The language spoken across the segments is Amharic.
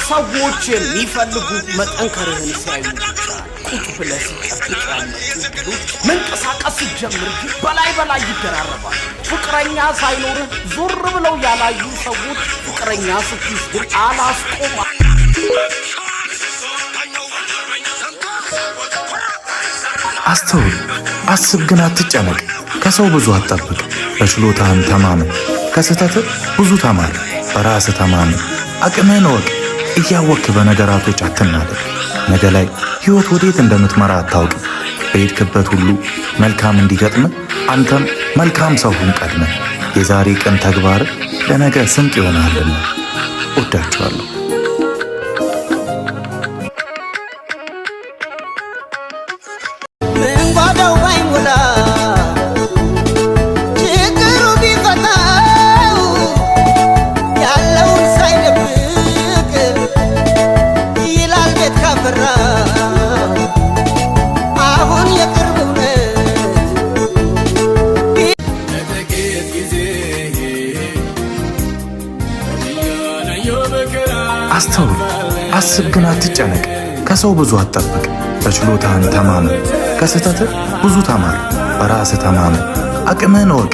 ሰዎች የሚፈልጉ መጠንከርህን ሲያዩ ቁጭ ብለህ ሲጠብቃለህ መንቀሳቀስ ሲጀምር በላይ ይደራረባል ፍቅረኛ ሳይኖርህ ዞር ብለው ያላዩ ሰዎች ፍቅረኛ ስትይዝ ግን አላስቆም አስተውል አስብ ግን አትጨነቅ ከሰው ብዙ አትጠብቅ በችሎታህም ተማመን ከስተትህ ብዙ ተማር በራስህ ተማመን አቅምህን እወቅ እያወክ በነገራቶች አትናደድ ነገ ላይ ህይወት ወዴት እንደምትመራ አታውቅም በሄድክበት ሁሉ መልካም እንዲገጥም አንተም መልካም ሰው ሁን ቀድመ የዛሬ ቀን ተግባር ለነገ ስንቅ ይሆናልና ወዳችኋለሁ አስተውል አስብ ግን አትጨነቅ ከሰው ብዙ አትጠብቅ በችሎታህም ተማመን ከስተትህ ብዙ ተማር በራስህ ተማመን አቅምህን እወቅ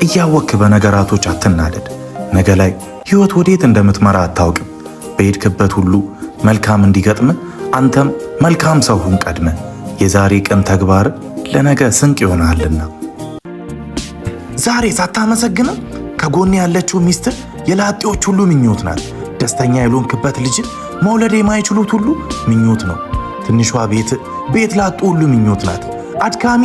እያወክ በነገራቶች አትናደድ ነገ ላይ ህይወት ወዴት እንደምትመራ አታውቅም በሄድክበት ሁሉ መልካም እንዲገጥም አንተም መልካም ሰው ሁን ቀድመ የዛሬ ቀን ተግባር ለነገ ስንቅ ይሆናልና ዛሬ ሳታመሰግንም ከጎን ያለችው ሚስት የላጤዎች ሁሉ ምኞት ናት ደስተኛ ያልሆንክበት ልጅ መውለድ የማይችሉት ሁሉ ምኞት ነው ትንሿ ቤት ላጡ ሁሉ ምኞት ናት አድካሚ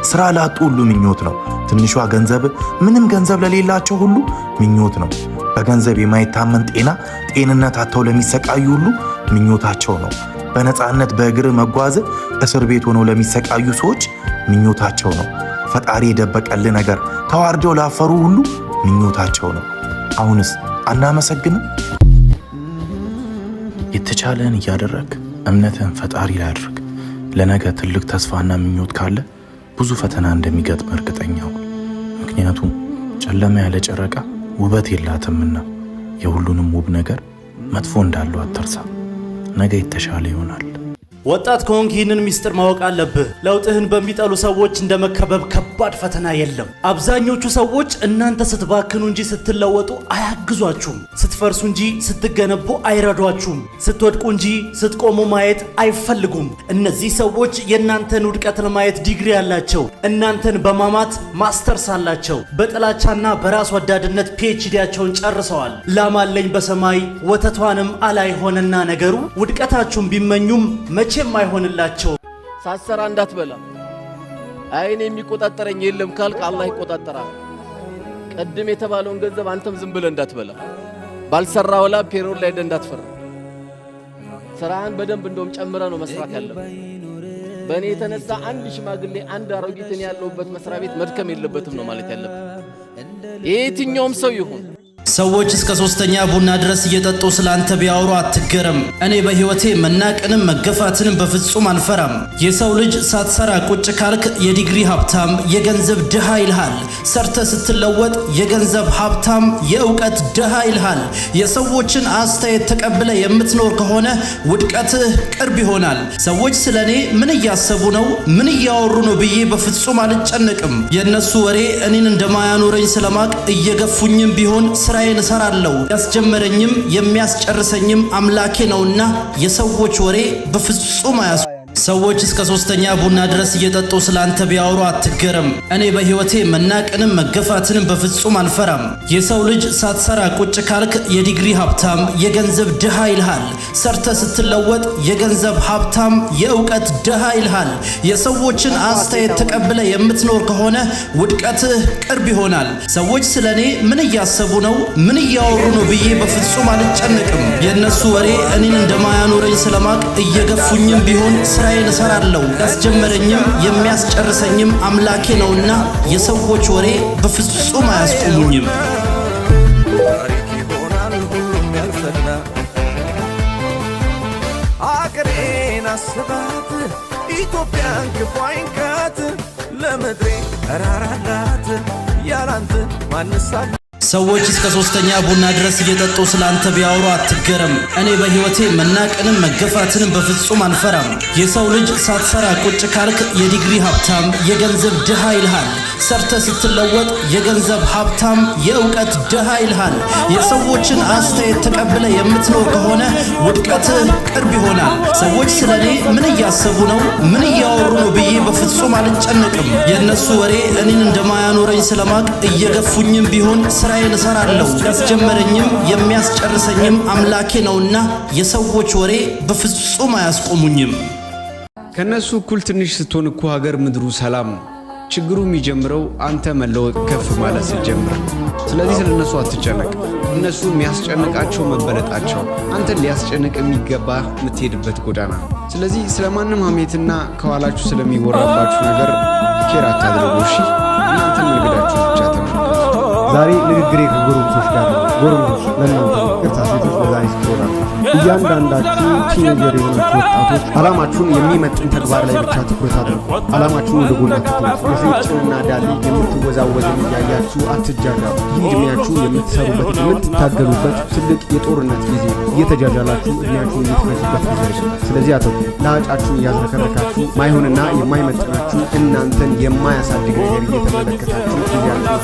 ስራ ላጡ ሁሉ ምኞት ነው ትንሿ ገንዘብ ምንም ገንዘብ ለሌላቸው ሁሉ ምኞት ነው በገንዘብ የማይታመን ጤንነት አጥተው ለሚሰቃዩ ሁሉ ምኞታቸው ነው በነፃነት በእግር መጓዝ እስር ቤት ሆነው ለሚሰቃዩ ሰዎች ምኞታቸው ነው ፈጣሪ የደበቀልህ ነገር ተዋርደው ላፈሩ ሁሉ ምኞታቸው ነው አሁንስ አናመሰግንም የተቻለን ያደረክ እምነትን ፈጣሪ ላይ አድርግ ለነገ ትልቅ ተስፋና ምኞት ካለ ብዙ ፈተና እንደሚገጥም እርግጠኛው ምክንያቱም ጨለማ ያለ ጨረቃ ውበት የላትምና የሁሉንም ውብ ነገር መጥፎ እንዳለው አትርሳ ነገ የተሻለ ይሆናል ወጣት ከሆንክ ይህንን ሚስጥር ማወቅ አለብህ ለውጥህን በሚጠሉ ሰዎች እንደመከበብ ከባድ ፈተና የለም አብዛኞቹ ሰዎች እናንተ ስትባክኑ እንጂ ስትለወጡ አያግዟችሁም ስትፈርሱ እንጂ ስትገነቡ አይረዷችሁም ስትወድቁ እንጂ ስትቆሙ ማየት አይፈልጉም እነዚህ ሰዎች የእናንተን ውድቀት ለማየት ዲግሪ ያላቸው እናንተን በማማት ማስተርስ አላቸው በጥላቻና በራስ ወዳድነት ፒኤችዲያቸውን ጨርሰዋል ላማለኝ በሰማይ ወተቷንም አላይ ሆነና ነገሩ ውድቀታችሁን ቢመኙም መቼም አይሆንላቸው ሳሰራ እንዳትበላ አይኔ የሚቆጣጠረኝ የለም ካልክ አላህ ይቆጣጠራል ቀድም የተባለውን ገንዘብ አንተም ዝም ብለህ እንዳትበላ ባልሰራ ወላ ፔሮል ላይ እንዳትፈራ ስራህን በደንብ እንደውም ጨምረ ነው መስራት ያለበት በእኔ የተነሳ አንድ ሽማግሌ አንድ አሮጊትን ያለውበት መስሪያ ቤት መድከም የለበትም ነው ማለት ያለበት የትኛውም ሰው ይሁን ሰዎች እስከ ሶስተኛ ቡና ድረስ እየጠጡ ስላንተ ቢያወሩ አትገረም እኔ በህይወቴ መናቅንም መገፋትንም በፍጹም አልፈራም የሰው ልጅ ሳትሰራ ቁጭ ካልክ የዲግሪ ሀብታም የገንዘብ ድሃ ይልሃል ሰርተ ስትለወጥ የገንዘብ ሀብታም የእውቀት ድሃ ይልሃል የሰዎችን አስተያየት ተቀብለ የምትኖር ከሆነ ውድቀትህ ቅርብ ይሆናል ሰዎች ስለኔ ምን እያሰቡ ነው ምን እያወሩ ነው ብዬ በፍጹም አልጨነቅም የነሱ ወሬ እኔን እንደማያኖረኝ ስለማቅ እየገፉኝም ቢሆን ስራዬን እሰራለሁ ያስጀመረኝም የሚያስጨርሰኝም አምላኬ ነውና የሰዎች ወሬ በፍጹም አያስ ሰዎች እስከ ሶስተኛ ቡና ድረስ እየጠጡ ስላንተ ቢያወሩ አትገረም እኔ በህይወቴ መናቅንም መገፋትንም በፍጹም አልፈራም የሰው ልጅ ሳትሰራ ቁጭ ካልክ የዲግሪ ሀብታም የገንዘብ ድሃ ይልሃል ሰርተ ስትለወጥ የገንዘብ ሀብታም የእውቀት ድሃ ይልሃል የሰዎችን አስተያየት ተቀብለ የምትኖር ከሆነ ውድቀትህ ቅርብ ይሆናል ሰዎች ስለኔ ምን እያሰቡ ነው ምን እያወሩ ነው ብዬ በፍጹም አልጨነቅም የነሱ ወሬ እኔን እንደማያኖረኝ ስለማቅ እየገፉኝም ቢሆን ስራዬን እሰራለሁ ያስጀመረኝም የሚያስጨርሰኝም አምላኬ ነውና የሰዎች ወሬ በፍጹም አያስቆሙኝም አገሬን አስባት ኢትዮጵያን ክፉ አይንካት ለምድሬ ራራላት ያላንተ ማንሳት ሰዎች እስከ 3ኛ ቡና ድረስ እየጠጡ ስላንተ ቢያወሩ አትገረም። እኔ በህይወቴ መናቅንም መገፋትንም በፍጹም አልፈራም። የሰው ልጅ ሳትሰራ ቁጭ ካልክ የዲግሪ ሀብታም የገንዘብ ድሃ ይልሃል። ሰርተ ስትለወጥ የገንዘብ ሀብታም የእውቀት ድሃ ይልሃል። የሰዎችን አስተያየት ተቀብለ የምትኖር ከሆነ ውድቀትህ ቅርብ ይሆናል። ሰዎች ስለኔ ምን እያሰቡ ነው ምን እያወሩ ነው ብዬ በፍጹም አልጨነቅም። የነሱ ወሬ እኔን እንደማያኖረኝ ስለማቅ እየገፉኝም ቢሆን ስራዬን እሰራለሁ። ያስጀመረኝም የሚያስጨርሰኝም አምላኬ ነውና የሰዎች ወሬ በፍጹም አያስቆሙኝም። ከነሱ እኩል ትንሽ ስትሆን እኮ ሀገር ምድሩ ሰላም ነው። ችግሩ የሚጀምረው አንተ መለወጥ ከፍ ማለት ስትጀምር። ስለዚህ ስለነሱ አትጨነቅ። እነሱ የሚያስጨንቃቸው መበለጣቸው አንተን ሊያስጨንቅ የሚገባ የምትሄድበት ጎዳና ነው። ስለዚህ ስለማንም ሀሜትና ከኋላችሁ ስለሚወራባችሁ ነገር ኬር አታድርጉ። እሺ እናንተ መንገዳችሁ ብቻ ተመልከቱ። ዛሬ ንግግሬ ከጎረምሶች ጋር ነው። ጎረምሶች ለእናንተ ቅርታ ሴቶች በዛሬ ስትሆናል እያንዳንዳችሁ ቲኔጀር የሆናችሁ ወጣቶች ዓላማችሁን የሚመጥን ተግባር ላይ ብቻ ትኩረት አድርጉ። ዓላማችሁን ወደ ጎን አትተዉት። የሴጭንና ዳሌ የምትወዛወዝን እያያችሁ አትጃጃሉ። ይህ ዕድሜያችሁ የምትሰሩበት የምትታገሉበት ትልቅ የጦርነት ጊዜ እየተጃጃላችሁ ዕድሜያችሁን የምትፈጅበት ጊዜ አይደለም። ስለዚህ አተኩሩ። ለአጫችሁን እያዝረከረካችሁ ማይሆንና የማይመጥናችሁ እናንተን የማያሳድግ ነገር እየተመለከታችሁ ጊዜያችሁ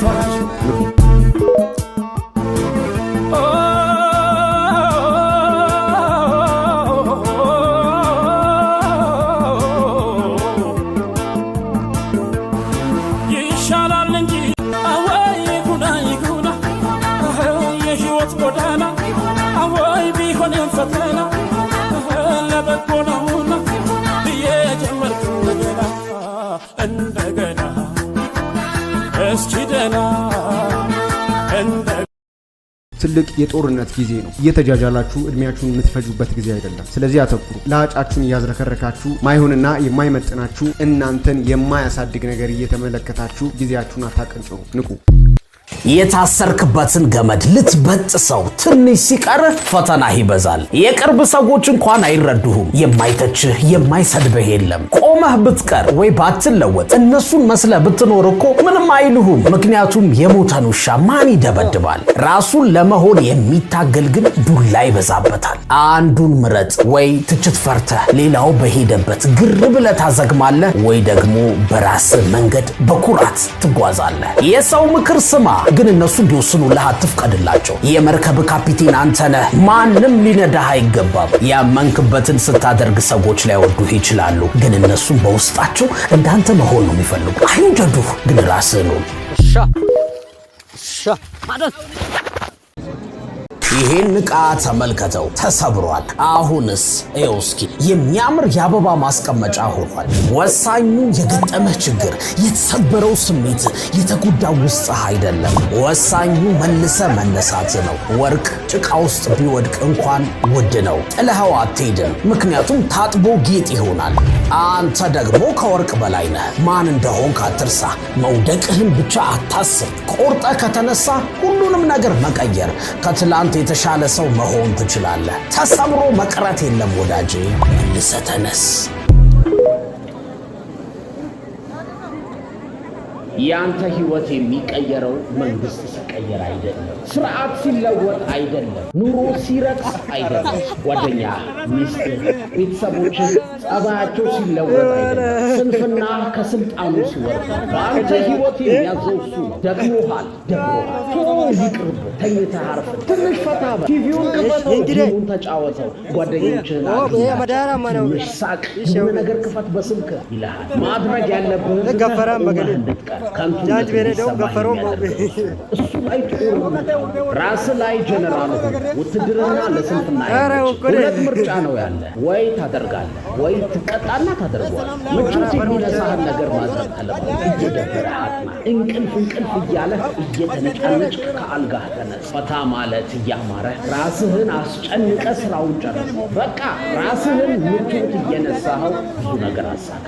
ትልቅ የጦርነት ጊዜ ነው። እየተጃጃላችሁ ዕድሜያችሁን የምትፈጁበት ጊዜ አይደለም። ስለዚህ አተኩሩ። ለአጫችሁን እያዝረከረካችሁ ማይሆንና የማይመጥናችሁ እናንተን የማያሳድግ ነገር እየተመለከታችሁ ጊዜያችሁን አታቀንጭሩ። ንቁ። የታሰርክበትን ገመድ ልትበጥሰው ትንሽ ሲቀር ፈተና ይበዛል። የቅርብ ሰዎች እንኳን አይረዱህም። የማይተችህ የማይሰድብህ የለም። ቆመህ ብትቀር ወይ ባትለወጥ እነሱን መስለህ ብትኖር እኮ ምንም አይልሁም። ምክንያቱም የሞተን ውሻ ማን ይደበድባል? ራሱን ለመሆን የሚታገል ግን ዱላ ይበዛበታል። አንዱን ምረጥ። ወይ ትችት ፈርተህ ሌላው በሄደበት ግር ብለህ ታዘግማለህ፣ ወይ ደግሞ በራስህ መንገድ በኩራት ትጓዛለህ። የሰው ምክር ስማ፣ ግን እነሱ እንዲወስኑልህ አትፍቀድላቸው። የመርከብ ካፒቴን አንተ ነህ። ማንም ሊነዳህ አይገባም። ያመንክበትን ስታደርግ ሰዎች ላይወዱህ ይችላሉ፣ ግን እነሱም በውስጣቸው እንዳንተ መሆን ነው የሚፈልጉ። አይውደዱህ፣ ግን ራስህን ሁን። ይሄን ዕቃ ተመልከተው፣ ተሰብሯል። አሁንስ ይኸው እስኪ የሚያምር የአበባ ማስቀመጫ ሆኗል። ወሳኙ የገጠመህ ችግር፣ የተሰበረው ስሜት፣ የተጎዳው ውስጥህ አይደለም። ወሳኙ መልሰ መነሳት ነው። ወርቅ ጭቃ ውስጥ ቢወድቅ እንኳን ውድ ነው። ጥለኸው አትሄድም፣ ምክንያቱም ታጥቦ ጌጥ ይሆናል። አንተ ደግሞ ከወርቅ በላይ ነህ። ማን እንደሆንክ አትርሳ። መውደቅህን ብቻ አታስብ። ቆርጠ ከተነሳ ሁሉንም ነገር መቀየር፣ ከትላንት የተሻለ ሰው መሆን ትችላለህ። ተሰብሮ መቅረት የለም ወዳጄ፣ መልሰህ ተነስ። ያንተ ህይወት የሚቀየረው መንግስት ሲቀየር አይደለም፣ ስርዓት ሲለወጥ አይደለም፣ ኑሮ ሲረክስ አይደለም፣ ጓደኛ፣ ሚስት፣ ቤተሰቦች ጸባያቸው ሲለወጥ አይደለም፣ ስንፍና ከስልጣኑ ሲወርድ። በአንተ ህይወት የሚያዘው እሱ ነው። ደግሞሃል፣ ይቅርብ፣ ተኝተህ አርፍ፣ ትንሽ ፈታ በል፣ ቲቪውን ክፈተው፣ ጌሙን ተጫወተው፣ ጓደኞችህን ትንሽ ሳቅ፣ የሆነ ነገር ክፈት በስልክ ይልሃል። ማድረግ ያለብህን እንድትቀር ከንቱ ገፈረው እሱ ላይ ራስ ላይ ጀነራል ውትድርና ለስንፍና ሁለት ምርጫ ነው ያለ። ወይ ታደርጋለህ ወይ ትቀጣና ታደርጓለህ። ምቾት የሚነሳህን ነገር ማድረግ አለብህ። እየደበረህ አጥና፣ እንቅልፍ እያለህ እየተነጫነጭ ከአልጋህ ተነስ። ፈታ ማለት እያማረህ ራስህን አስጨንቀ ስራውን ጨርስ። በቃ ራስህን ምቾት እየነሳኸው ብዙ ነገር አሳካ።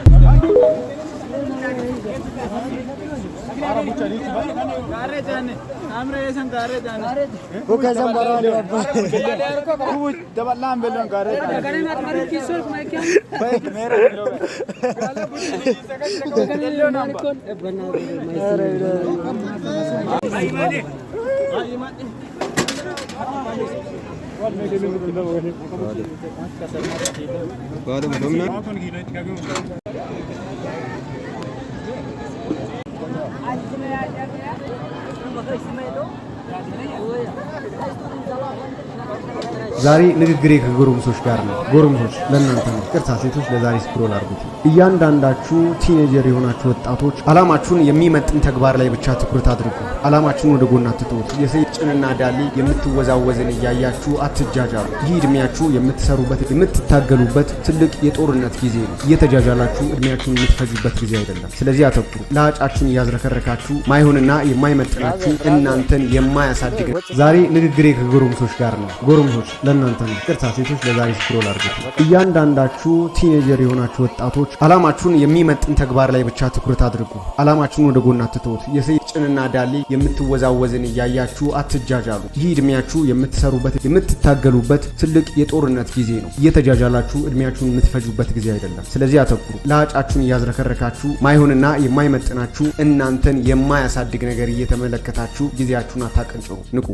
ዛሬ ንግግሬ ከጎረምሶች ጋር ነው። ጎረምሶች ለእናንተ ነው። ቅርታ ሴቶች ለዛሬ ስክሮል አድርጉት። እያንዳንዳችሁ ቲኔጀር የሆናችሁ ወጣቶች አላማችሁን የሚመጥን ተግባር ላይ ብቻ ትኩረት አድርጉ። አላማችሁን ወደ ጎን አትተውት። የሴት ጭንና ዳሌ የምትወዛወዝን እያያችሁ አትጃጃሉ። ይህ እድሜያችሁ የምትሰሩበት የምትታገሉበት ትልቅ የጦርነት ጊዜ ነው። እየተጃጃላችሁ እድሜያችሁን የምትፈጁበት ጊዜ አይደለም። ስለዚህ አተኩሩ። ለአጫችሁን እያዝረከረካችሁ ማይሆንና የማይመጥናችሁ እናንተን የማያሳድግ ዛሬ ንግግሬ ከጎረምሶች ጋር ነው። ጎረምሶች ለእናንተ ነው። ቅርታ ሴቶች ለዛሬ ስክሮል አድርጉት። እያንዳንዳችሁ ቲኔጀር የሆናችሁ ወጣቶች አላማችሁን የሚመጥን ተግባር ላይ ብቻ ትኩረት አድርጉ። አላማችሁን ወደ ጎን አትተውት። የሴት ጭንና ዳሌ የምትወዛወዝን እያያችሁ አትጃጃሉ። ይህ እድሜያችሁ የምትሰሩበት የምትታገሉበት ትልቅ የጦርነት ጊዜ ነው። እየተጃጃላችሁ እድሜያችሁን የምትፈጁበት ጊዜ አይደለም። ስለዚህ አተኩሩ። ለአጫችሁን እያዝረከረካችሁ ማይሆንና የማይመጥናችሁ እናንተን የማያሳድግ ነገር እየተመለከታችሁ ጊዜያችሁን አታቀንጭሩ። ንቁ።